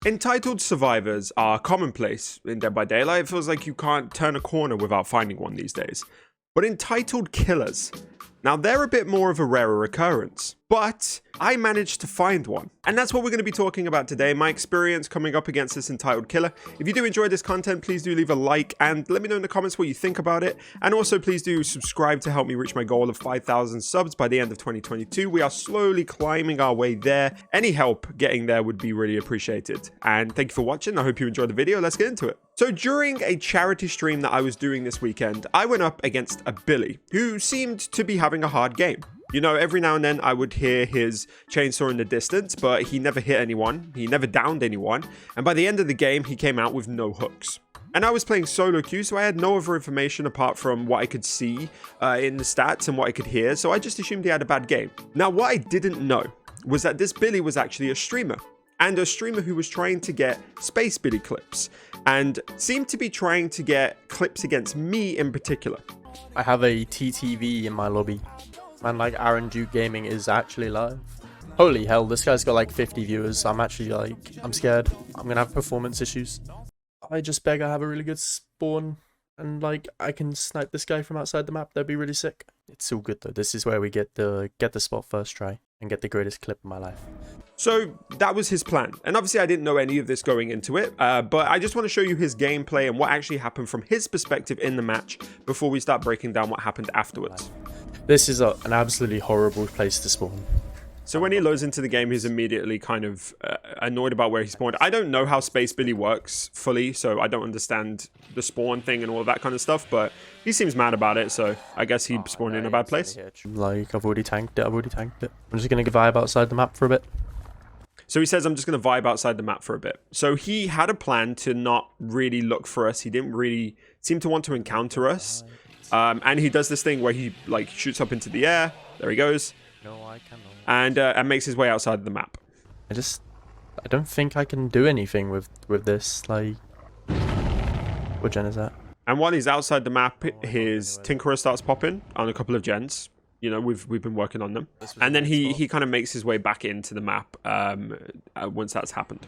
Entitled survivors are commonplace in Dead by Daylight. It feels like you can't turn a corner without finding one these days. But entitled killers, now they're a bit more of a rarer occurrence. But I managed to find one. And that's what we're going to be talking about today, my experience coming up against this entitled killer. If you do enjoy this content, please do leave a like and let me know in the comments what you think about it. And also please do subscribe to help me reach my goal of 5,000 subs by the end of 2022. We are slowly climbing our way there. Any help getting there would be really appreciated. And thank you for watching. I hope you enjoyed the video. Let's get into it. So during a charity stream that I was doing this weekend, I went up against a Billy who seemed to be having a hard game. You know, every now and then I would hear his chainsaw in the distance, but he never hit anyone. He never downed anyone. And by the end of the game, he came out with no hooks. And I was playing solo queue, so I had no other information apart from what I could see in the stats and what I could hear. So I just assumed he had a bad game. Now, what I didn't know was that this Billy was actually a streamer. And a streamer who was trying to get Space Billy clips. And seemed to be trying to get clips against me in particular. I have a TTV in my lobby. And like Aaron Duke Gaming is actually live. Holy hell, this guy's got like 50 viewers. I'm actually like, I'm scared. I'm gonna have performance issues. I just beg I have a really good spawn. And like, I can snipe this guy from outside the map. That'd be really sick. It's all good though. This is where we get the spot first try. And get the greatest clip of my life. So that was his plan. And obviously I didn't know any of this going into it. But I just want to show you his gameplay and what actually happened from his perspective in the match before we start breaking down what happened afterwards. This is an absolutely horrible place to spawn. So when he loads into the game, he's immediately kind of annoyed about where he spawned. I don't know how Space Billy works fully, so I don't understand the spawn thing and all of that kind of stuff, but he seems mad about it, so I guess he spawned in a bad place. Like, I've already tanked it. I'm just going to vibe outside the map for a bit. So he says, I'm just going to vibe outside the map for a bit. So he had a plan to not really look for us. He didn't really seem to want to encounter us. And he does this thing where he like shoots up into the air. There he goes. No, I cannot. And makes his way outside the map. I don't think I can do anything with this. Like, what gen is that? And while he's outside the map, his Tinkerer starts popping on a couple of gens. You know, we've been working on them. And then he kind of makes his way back into the map once that's happened.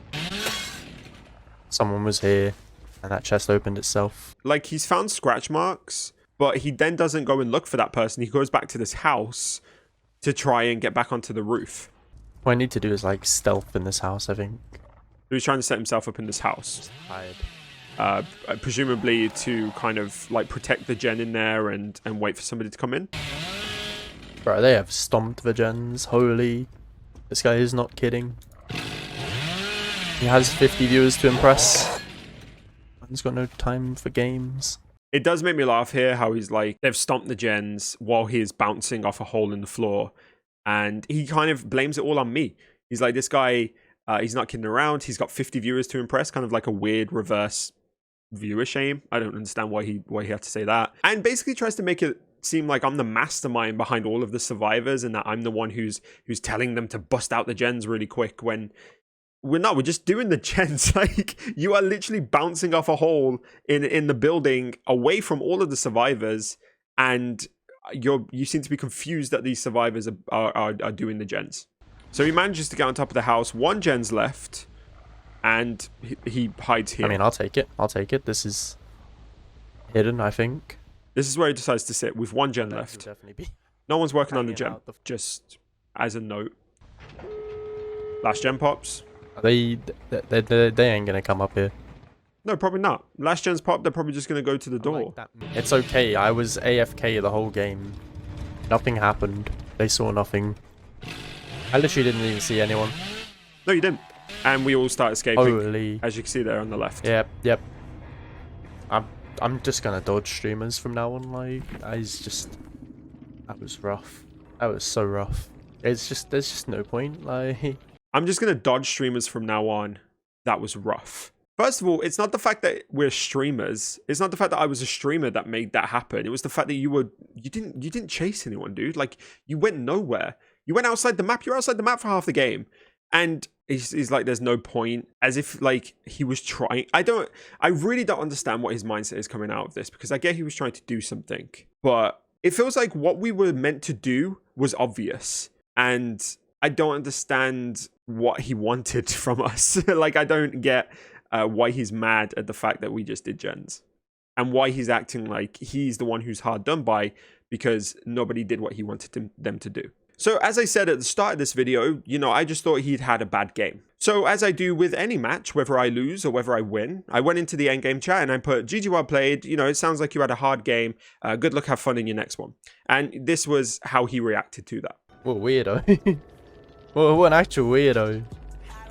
Someone was here, and that chest opened itself. Like, he's found scratch marks, but he then doesn't go and look for that person. He goes back to this house to try and get back onto the roof. What I need to do is like stealth in this house, I think. He's trying to set himself up in this house. Tired. Presumably to kind of like protect the gen in there and wait for somebody to come in. Bro, they have stomped the gens. Holy. This guy is not kidding. He has 50 viewers to impress. He's got no time for games. It does make me laugh here how he's like, they've stomped the gens while he is bouncing off a hole in the floor. And he kind of blames it all on me. He's like, this guy, he's not kidding around. He's got 50 viewers to impress. Kind of like a weird reverse viewer shame. I don't understand why he had to say that. And basically tries to make it seem like I'm the mastermind behind all of the survivors and that I'm the one who's telling them to bust out the gens really quick when we're just doing the gens. Like, you are literally bouncing off a hole in the building away from all of the survivors, and you seem to be confused that these survivors are doing the gens. So he manages to get on top of the house. One gen's left, and he hides here. I mean, I'll take it. This is hidden, I think. This is where he decides to sit with one gen left. No one's working on the gen. Just as a note. Last gen pops. They ain't gonna come up here. No, probably not. Last gen's pop, they're probably just gonna go to the door. It's okay. I was AFK the whole game. Nothing happened. They saw nothing. I literally didn't even see anyone. No, you didn't. And we all start escaping. Holy. As you can see there on the left. Yep. I'm just gonna dodge streamers from now on. Like, that was rough. That was so rough. There's just no point. Like, I'm just going to dodge streamers from now on. That was rough. First of all, it's not the fact that we're streamers. It's not the fact that I was a streamer that made that happen. It was the fact that you didn't chase anyone, dude. Like, you went nowhere. You went outside the map. You're outside the map for half the game. And he's like, there's no point. As if, like, he was trying. I really don't understand what his mindset is coming out of this, because I get he was trying to do something. But it feels like what we were meant to do was obvious. And I don't understand what he wanted from us. Like, I don't get why he's mad at the fact that we just did gens, and why he's acting like he's the one who's hard done by because nobody did what he wanted them to do. So as I said at the start of this video, you know, I just thought he'd had a bad game. So as I do with any match, whether I lose or whether I win, I went into the endgame chat and I put, GG well played, you know, it sounds like you had a hard game, good luck, have fun in your next one. And this was how he reacted to that. What a weirdo. Well, what an actual weirdo.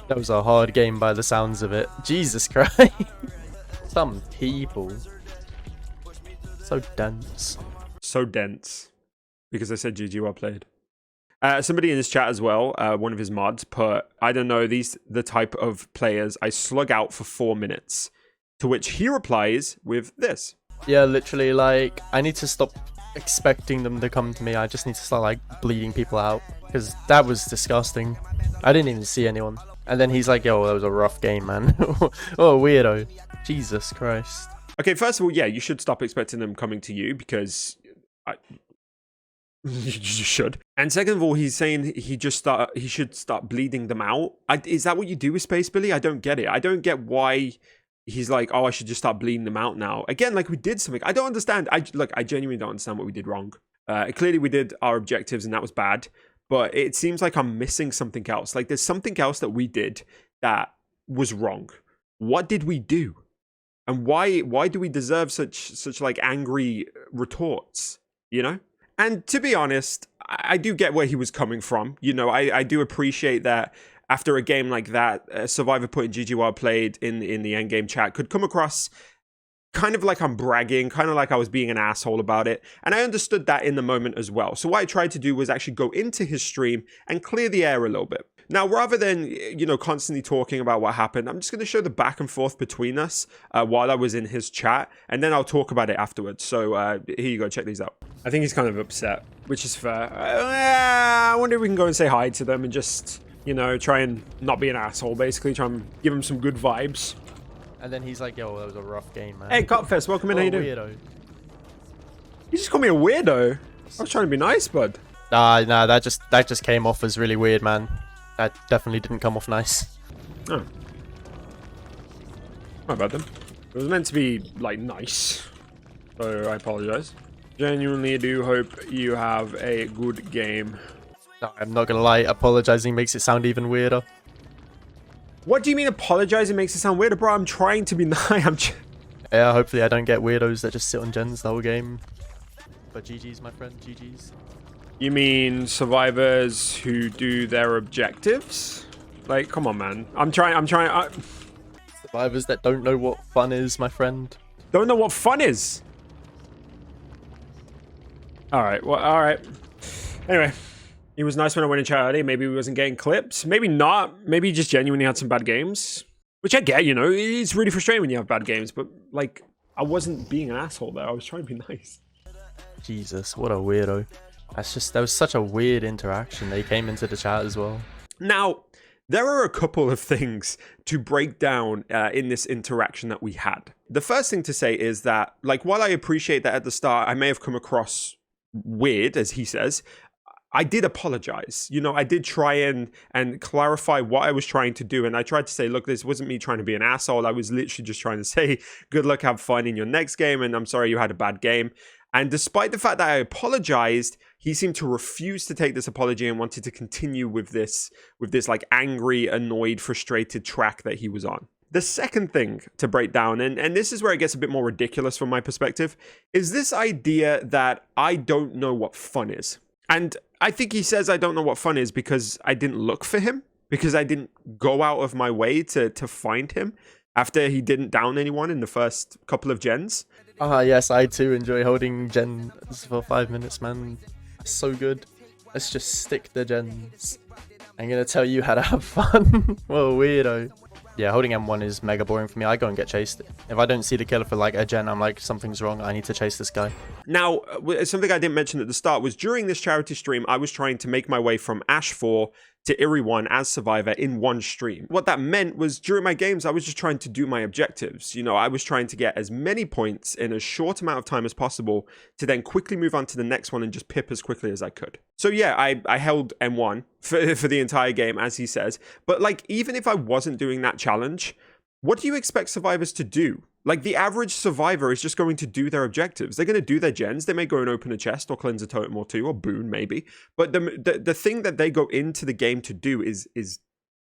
That was a hard game by the sounds of it. Jesus Christ. Some people. So dense. So dense. Because I said GG well played. Somebody in his chat as well, one of his mods, put, I don't know, the type of players I slug out for 4 minutes. To which he replies with this. Yeah, literally, like, I need to stop expecting them to come to me. I just need to start, like, bleeding people out. Because that was disgusting. I didn't even see anyone. And then he's like, yo, that was a rough game, man. Oh, weirdo. Jesus Christ. Okay, first of all, yeah, you should stop expecting them coming to you because... you should. And second of all, he's saying he should start bleeding them out. Is that what you do with Space Billy? I don't get it. I don't get why he's like, oh, I should just start bleeding them out now. Again, like, we did something. I don't understand. I genuinely don't understand what we did wrong. Clearly we did our objectives and that was bad, but it seems like I'm missing something else. Like, there's something else that we did that was wrong. What did we do? And why do we deserve such like angry retorts, you know? And to be honest, I do get where he was coming from. You know, I do appreciate that after a game like that, Survivor putting GG well played in the endgame chat could come across kind of like I'm bragging, kind of like I was being an asshole about it. And I understood that in the moment as well. So what I tried to do was actually go into his stream and clear the air a little bit. Now, rather than, you know, constantly talking about what happened, I'm just going to show the back and forth between us while I was in his chat, and then I'll talk about it afterwards. So here you go, check these out. I think he's kind of upset, which is fair. I wonder if we can go and say hi to them and just, you know, try and not be an asshole, basically. Try and give him some good vibes. And then he's like, yo, that was a rough game, man. Hey, Cutfest, welcome in. How you doing? Weirdo. You just called me a weirdo. I was trying to be nice, bud. Nah, that just came off as really weird, man. That definitely didn't come off nice. Oh. My bad then. It was meant to be, like, nice. So I apologize. Genuinely do hope you have a good game. No, I'm not gonna lie, apologizing makes it sound even weirder. What do you mean apologizing makes it sound weirder, bro? I'm trying to be nice. Yeah, hopefully I don't get weirdos that just sit on gens the whole game. But GG's, my friend, GG's. You mean survivors who do their objectives? Like, come on, man. I'm trying. Survivors that don't know what fun is, my friend. Don't know what fun is. All right. Well, all right. Anyway, he was nice when I went in chat earlier. Maybe he wasn't getting clips. Maybe not. Maybe he just genuinely had some bad games. Which I get, you know. It's really frustrating when you have bad games. But, like, I wasn't being an asshole there. I was trying to be nice. Jesus, what a weirdo. That was such a weird interaction. They came into the chat as well. Now, there are a couple of things to break down in this interaction that we had. The first thing to say is that, like, while I appreciate that at the start, I may have come across weird, as he says, I did apologize. You know, I did try and clarify what I was trying to do. And I tried to say, look, this wasn't me trying to be an asshole. I was literally just trying to say, good luck, have fun in your next game. And I'm sorry you had a bad game. And despite the fact that I apologized, he seemed to refuse to take this apology and wanted to continue with this like angry, annoyed, frustrated track that he was on. The second thing to break down, and this is where it gets a bit more ridiculous from my perspective, is this idea that I don't know what fun is. And I think he says I don't know what fun is because I didn't look for him, because I didn't go out of my way to find him after he didn't down anyone in the first couple of gens. Yes, I too enjoy holding gens for 5 minutes, man. So good. Let's just stick the gens. I'm gonna tell you how to have fun. What a weirdo. Yeah, holding M1 is mega boring for me. I go and get chased. If I don't see the killer for like a gen, I'm like, something's wrong. I need to chase this guy. Now, something I didn't mention at the start was during this charity stream, I was trying to make my way from Ash 4 to everyone as Survivor in one stream. What that meant was during my games, I was just trying to do my objectives. You know, I was trying to get as many points in a short amount of time as possible to then quickly move on to the next one and just pip as quickly as I could. So yeah, I held M1 for the entire game, as he says. But like, even if I wasn't doing that challenge, what do you expect survivors to do? Like, the average survivor is just going to do their objectives. They're going to do their gens. They may go and open a chest or cleanse a totem or two or boon maybe. But the thing that they go into the game to do is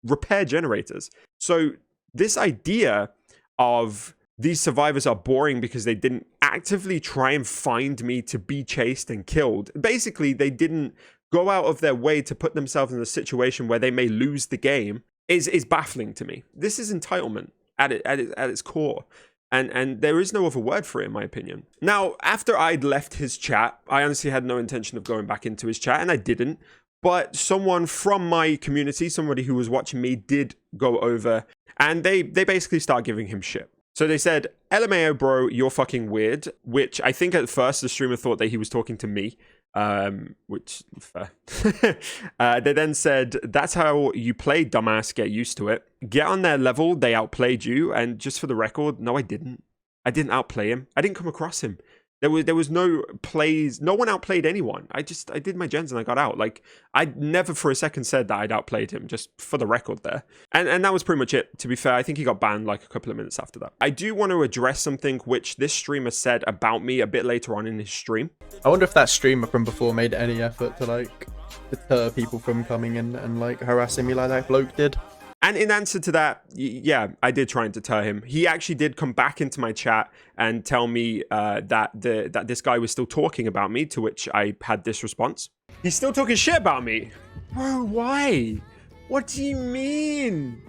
repair generators. So this idea of these survivors are boring because they didn't actively try and find me to be chased and killed. Basically, they didn't go out of their way to put themselves in a situation where they may lose the game is baffling to me. This is entitlement at its core. And there is no other word for it, in my opinion. Now, after I'd left his chat, I honestly had no intention of going back into his chat, and I didn't. But someone from my community, somebody who was watching me, did go over, and they basically start giving him shit. So they said, LMAO, bro, you're fucking weird, which I think at first the streamer thought that he was talking to me. Which fair. They then said, that's how you play, dumbass, get used to it. Get on their level, they outplayed you. And just for the record, no, I didn't outplay him. I didn't come across him. There was no plays. No one outplayed anyone. I did my gens and I got out. Like, I never for a second said that I'd outplayed him, just for the record there. And that was pretty much it, to be fair. I think he got banned like a couple of minutes after that. I do want to address something which this streamer said about me a bit later on in his stream. I wonder if that streamer from before made any effort to like deter people from coming in and like harassing me like that bloke did. And in answer to that, yeah, I did try and deter him. He actually did come back into my chat and tell me that this guy was still talking about me, to which I had this response. He's still talking shit about me? Bro, why? What do you mean?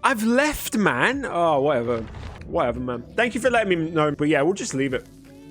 I've left, man. Oh, whatever. Whatever, man. Thank you for letting me know. But yeah, we'll just leave it.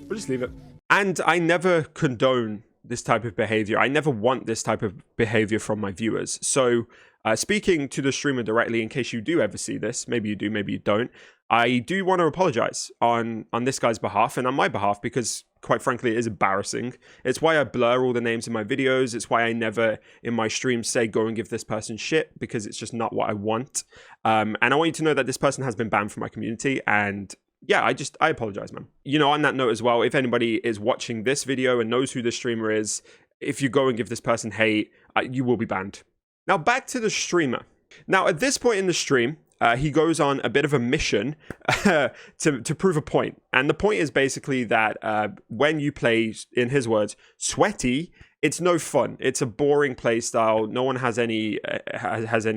We'll just leave it. And I never condone this type of behavior. I never want this type of behavior from my viewers. So speaking to the streamer directly, in case you do ever see this, maybe you do, maybe you don't, I do want to apologize on this guy's behalf and on my behalf, because quite frankly, it is embarrassing. It's why I blur all the names in my videos. It's why I never in my streams say, go and give this person shit, because it's just not what I want. And I want you to know that this person has been banned from my community, and yeah, I apologize, man. You know, on that note as well, if anybody is watching this video and knows who this streamer is, if you go and give this person hate, you will be banned. Now, back to the streamer. Now, at this point in the stream, he goes on a bit of a mission to prove a point. And the point is basically that when you play, in his words, sweaty, it's no fun. It's a boring play style. No one has any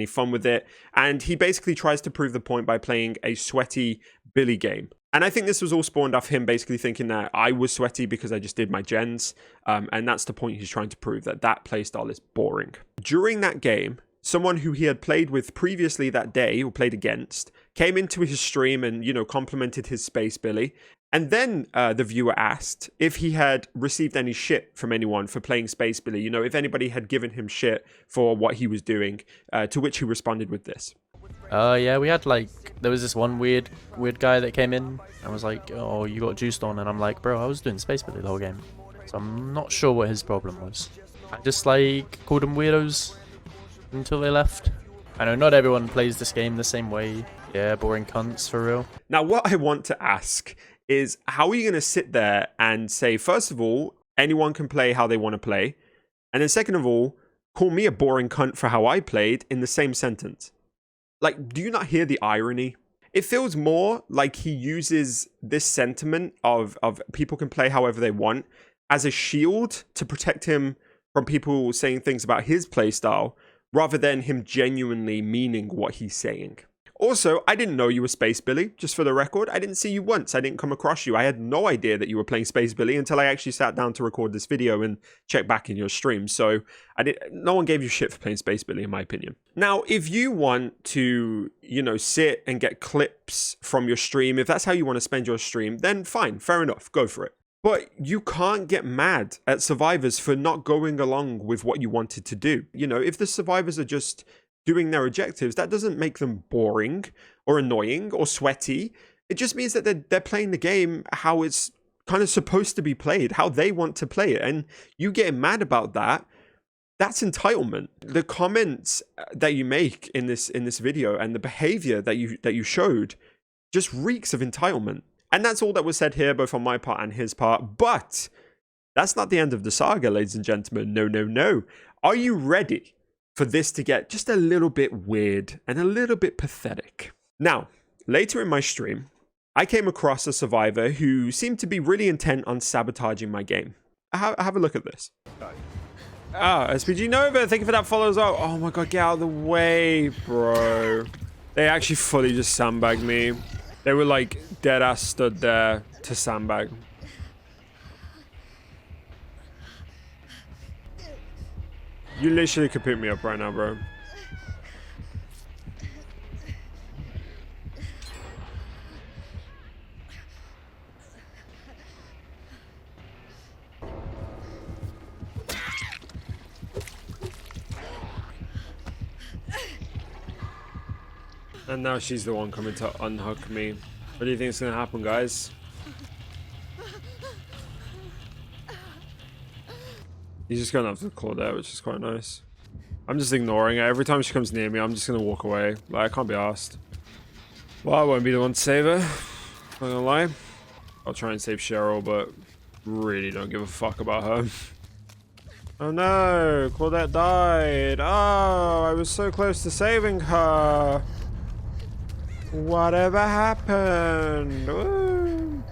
fun with it. And he basically tries to prove the point by playing a sweaty Billy game. And I think this was all spawned off him basically thinking that I was sweaty because I just did my gens. And that's the point he's trying to prove, that playstyle is boring. During that game, someone who he had played with previously that day, or played against, came into his stream and, you know, complimented his Space Billy. And then the viewer asked if he had received any shit from anyone for playing Space Billy. You know, if anybody had given him shit for what he was doing, to which he responded with this. Yeah, we had like, there was this one weird guy that came in and was like, oh, you got juiced on. And I'm like, bro, I was doing Space Billy the whole game. So I'm not sure what his problem was. I just like called them weirdos until they left. I know not everyone plays this game the same way. Yeah, boring cunts for real. Now, what I want to ask is, how are you going to sit there and say, first of all, anyone can play how they want to play, and then second of all, call me a boring cunt for how I played in the same sentence? Like, do you not hear the irony? It feels more like he uses this sentiment of people can play however they want as a shield to protect him from people saying things about his playstyle, rather than him genuinely meaning what he's saying. Also, I didn't know you were Space Billy, just for the record. I didn't see you once. I didn't come across you. I had no idea that you were playing Space Billy until I actually sat down to record this video and check back in your stream. So no one gave you shit for playing Space Billy, in my opinion. Now, if you want to, you know, sit and get clips from your stream, if that's how you want to spend your stream, then fine, fair enough, go for it. But you can't get mad at survivors for not going along with what you wanted to do. You know, if the survivors are just doing their objectives, that doesn't make them boring or annoying or sweaty. It just means that they're playing the game how it's kind of supposed to be played, how they want to play it. And you getting mad about that That's entitlement. The comments that you make in this video and the behavior that you showed just reeks of entitlement. And that's all that was said here, both on my part and his part. But that's not the end of the saga, ladies and gentlemen. No, no, no. Are you ready for this to get just a little bit weird and a little bit pathetic? Now, later in my stream, I came across a survivor who seemed to be really intent on sabotaging my game. Have a look at this. SPG Nova, thank you for that follow as well. Oh my god, get out of the way, bro. They actually fully just sandbagged me. They were like dead ass stood there to sandbag. You literally could pick me up right now, bro. And now she's the one coming to unhook me. What do you think is going to happen, guys? He's just going to have to claw there, which is quite nice. I'm just ignoring her. Every time she comes near me, I'm just going to walk away. Like, I can't be asked. Well, I won't be the one to save her. Not gonna lie. I'll try and save Cheryl, but really don't give a fuck about her. Oh no, Claudette died. Oh, I was so close to saving her. Whatever happened? Ooh.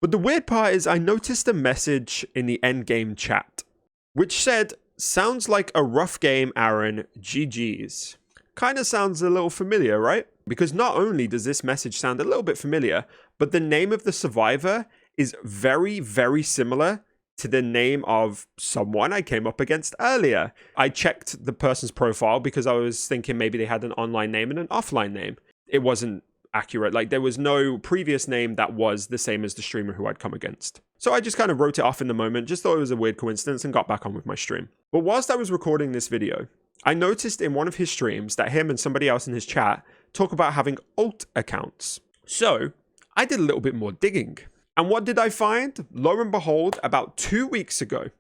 But the weird part is I noticed a message in the endgame chat, which said, sounds like a rough game, Aaron, GG's. Kind of sounds a little familiar, right? Because not only does this message sound a little bit familiar, but the name of the survivor is very, very similar to the name of someone I came up against earlier. I checked the person's profile because I was thinking maybe they had an online name and an offline name. It wasn't accurate. Like, there was no previous name that was the same as the streamer who I'd come against. So I just kind of wrote it off in the moment, just thought it was a weird coincidence and got back on with my stream. But whilst I was recording this video, I noticed in one of his streams that him and somebody else in his chat talk about having alt accounts. So I did a little bit more digging. And what did I find? Lo and behold, about 2 weeks ago,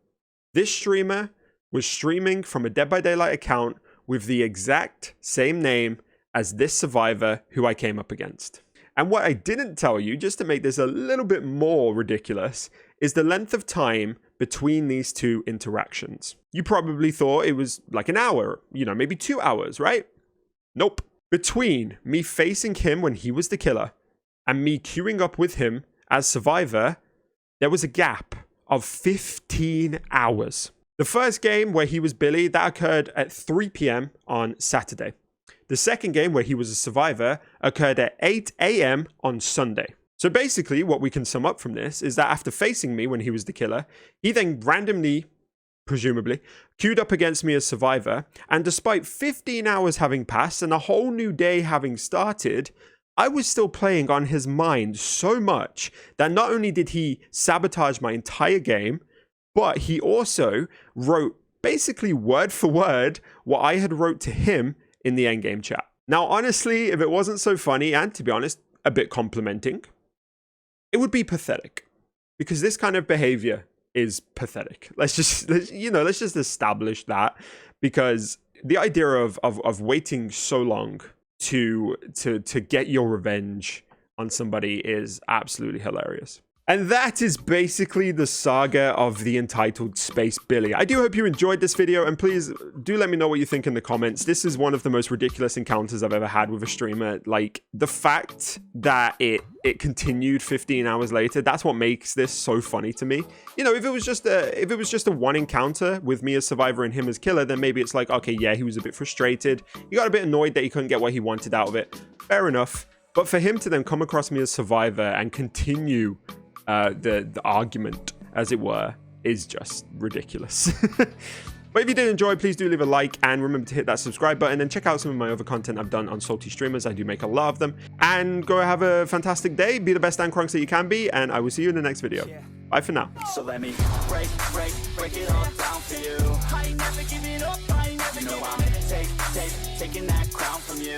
this streamer was streaming from a Dead by Daylight account with the exact same name as this survivor who I came up against. And what I didn't tell you, just to make this a little bit more ridiculous, is the length of time between these two interactions. You probably thought it was like an hour, maybe 2 hours, right? Nope. Between me facing him when he was the killer and me queuing up with him as survivor, there was a gap of 15 hours. The first game where he was Billy, that occurred at 3 p.m. on Saturday. The second game where he was a survivor occurred at 8 a.m. on Sunday. So basically what we can sum up from this is that after facing me when he was the killer, he then randomly, presumably, queued up against me as survivor, and despite 15 hours having passed and a whole new day having started, I was still playing on his mind so much that not only did he sabotage my entire game, but he also wrote basically word for word what I had wrote to him in the endgame chat. Now, honestly, if it wasn't so funny and, to be honest, a bit complimenting, it would be pathetic, because this kind of behavior is pathetic. Let's just establish that, because the idea of waiting so long to get your revenge on somebody is absolutely hilarious. And that is basically the saga of the entitled Space Billy. I do hope you enjoyed this video, and please do let me know what you think in the comments. This is one of the most ridiculous encounters I've ever had with a streamer. Like, the fact that it continued 15 hours later, that's what makes this so funny to me. If it was just a one encounter with me as survivor and him as killer, then maybe it's like, okay, yeah, he was a bit frustrated. He got a bit annoyed that he couldn't get what he wanted out of it. Fair enough. But for him to then come across me as survivor and continue the argument, as it were, is just ridiculous. But if you did enjoy, please do leave a like, and remember to hit that subscribe button, and check out some of my other content I've done on Salty Streamers. I do make a lot of them. And go have a fantastic day, be the best Dan Crunks that you can be, and I will see you in the next video. Bye for now. So let me break it all down for you. I ain't never giving up, I ain't never I'm taking that crown from you.